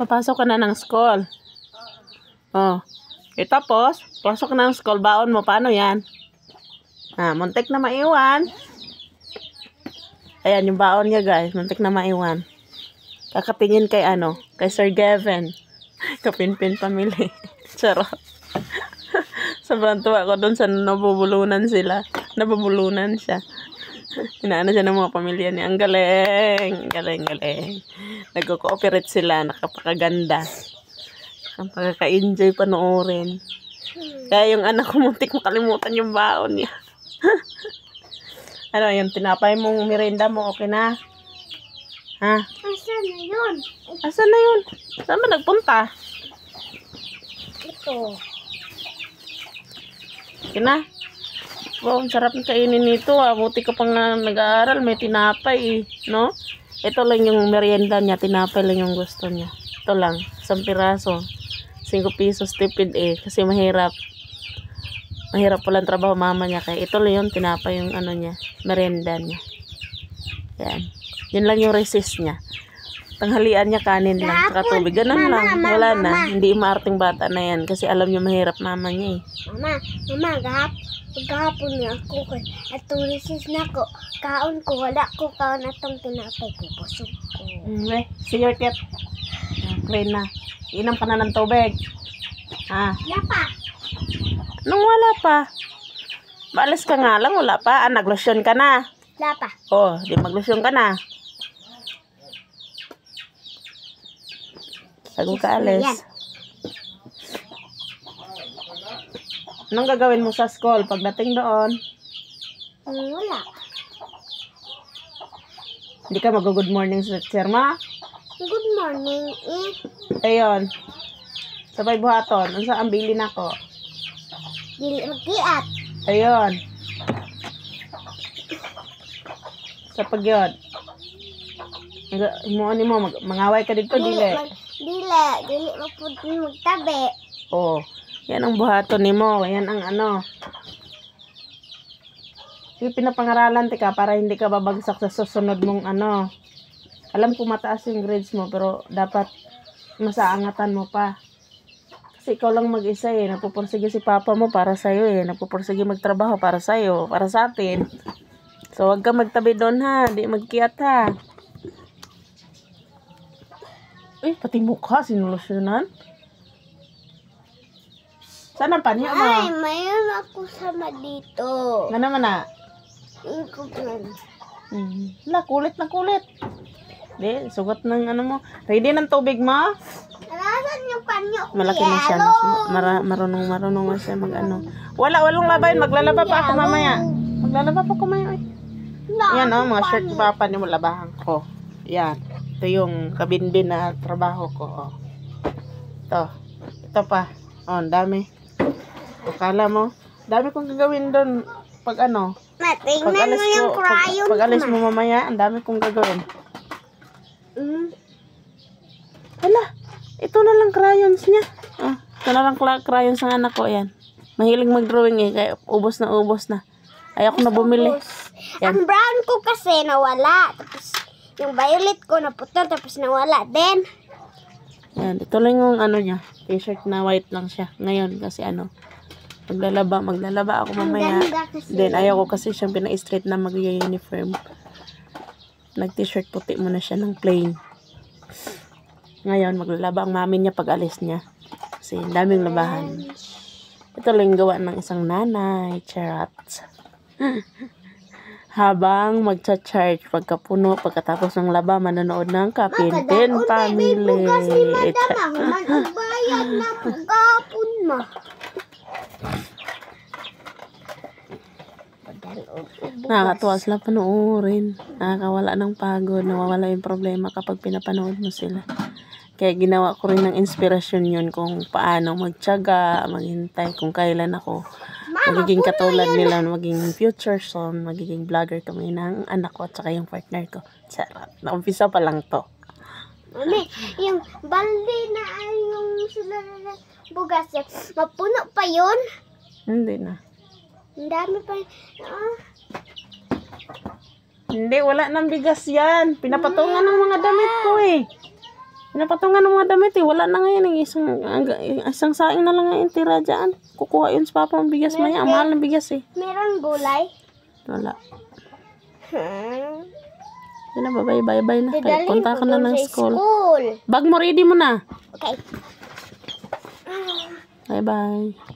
Papasok ka na ng school. Oh. Tapos, pasok na ng school, baon mo. Paano yan? Muntik na maiwan. Ayan, yung baon niya, guys. Muntik na maiwan. Kakatingin kay kay Sir Gavin. Kapinpin family. Charot. Sobrang tuwa ko dun sa nabubulunan sila. Nabubulunan siya. Inaano siya ng mga pamilya niya. Ang galing. Galing. Nagko-cooperate sila. Nakapakaganda. Nakapaka-enjoy panoorin. Kaya yung anak ko muntik makalimutan yung baon niya. Yung tinapay mong merienda mo, okay na? Asan na yun? Asan na yun? Saan ba nagpunta? Ito. Okay na? Wow, ang sarap ng kainin nito. Buti ka pang nag-aaral, may tinapay no? Ito lang yung merienda niya, tinapay lang yung gusto niya. Ito lang, 1 piraso. 5 pesos tipid kasi mahirap. Mahirap pala ang trabaho mama niya. Kaya ito lang yung tinapay yung niya, merienda niya. Yan. Yun lang yung recess niya. Tanghalian niya kanin lang, saka tubig. Ganun lang. Wala na. Hindi maarting bata na yan. Kasi alam niyo mahirap mama niya Mama, gahapon niya ako. Itong recess na ko. Kaon ko. Wala ko kaon atong tinapay ko. Busog ko. See your cat. Clean na. Inom ka na ng tubig. Wala pa. Nung wala pa. Maalis ka nga lang. Wala pa. Naglotion ka na. Wala pa. Di maglotion ka na. Bago ka alis. Anong gagawin mo sa school pagdating doon? Wala. Hindi ka mag-good morning sa teacher mo? Good morning. Ayun. Sabay buhaton. Ano sa ambili na ko? Dili magkiat. Ayun. Sa pagyod. Mangaway ka dito, dili. Dili magtabi. Yan ang buhaton ni mo. Yan ang yung pinapangaralan tika para hindi ka babagsak sa susunod mong Alam ko mataas yung grades mo pero dapat masaangatan mo pa. Kasi ikaw lang mag-isa Napupursige si papa mo para sa'yo Napupursige magtrabaho para sa'yo, para sa atin. So wag ka magtabi doon di magkiyat pati mukha sinulusyonan. Saan ang panyo mo? Ay, mayroon ako sama dito. Nga naman Iko plan. Kulit na kulit. Di, sugat ng mo. Ready ng tubig mo? Nasaan yung panyo? Malaki na siya. Marunong na siya walang labayin. Maglalaba pa ako mamaya. Yan mga shirt ni papa niyo labahan ko. Yan. Ito yung kabinbin na trabaho ko. Ito pa. Ang dami. Akala mo, dami kong gagawin doon pag Tingnan mo yung crayon. Pag alis mo mamaya, ang dami kong gagawin. Hala, ito na lang crayons niya. Ito na lang crayons ng anak ko. Yan. Mahilig mag-drawing kaya ubos na. Ayoko na bumili. Yan. Ang brown ko kasi nawala. Tapos yung violet ko naputol tapos nawala din. Yan, ito lang yung niya. T-shirt na white lang siya. Ngayon kasi maglalaba ako mamaya. Then ayaw ko kasi siyang pina-straight na mag-uniform. Nag-t-shirt puti muna siya ng plain. Ngayon maglalaba ang mami niya pag alis niya. Kasi daming labahan. Ito lang gawa ng isang nanay. Charot. Habang magcha-charge pagkapuno, pagkatapos ng laba, manonood ng Kapinpin Family. Bayad na pagkapun mo. Nakakatuwa sila panoorin. Nakakawala ng pagod. Nawawala yung problema kapag pinapanood mo sila. Kaya ginawa ko rin ng inspirasyon yun kung paano magtiyaga, maghintay, kung kailan ako magiging katulad nila, magiging future son, magiging vlogger kami ng anak ko at saka yung partner ko. Charot. Naumpisa pa lang to. Mami, yung balde na yung sila na bugas, mapuno pa yun? Hindi na. Ang dami pa. Hindi, wala nang bigas yan. Pinapatungan ng mga damit ko Pinapatungan ng mga damit eh. Wala na ngayon. Isang saing na lang ngayon tira dyan. Kukuha yun sa papa ng bigas maya. Ang mahal ng bigas eh. Meron gulay? Wala. Yun na, bye-bye na. Kaya punta ka na ng school. Bag mo, ready mo na. Okay. Bye-bye.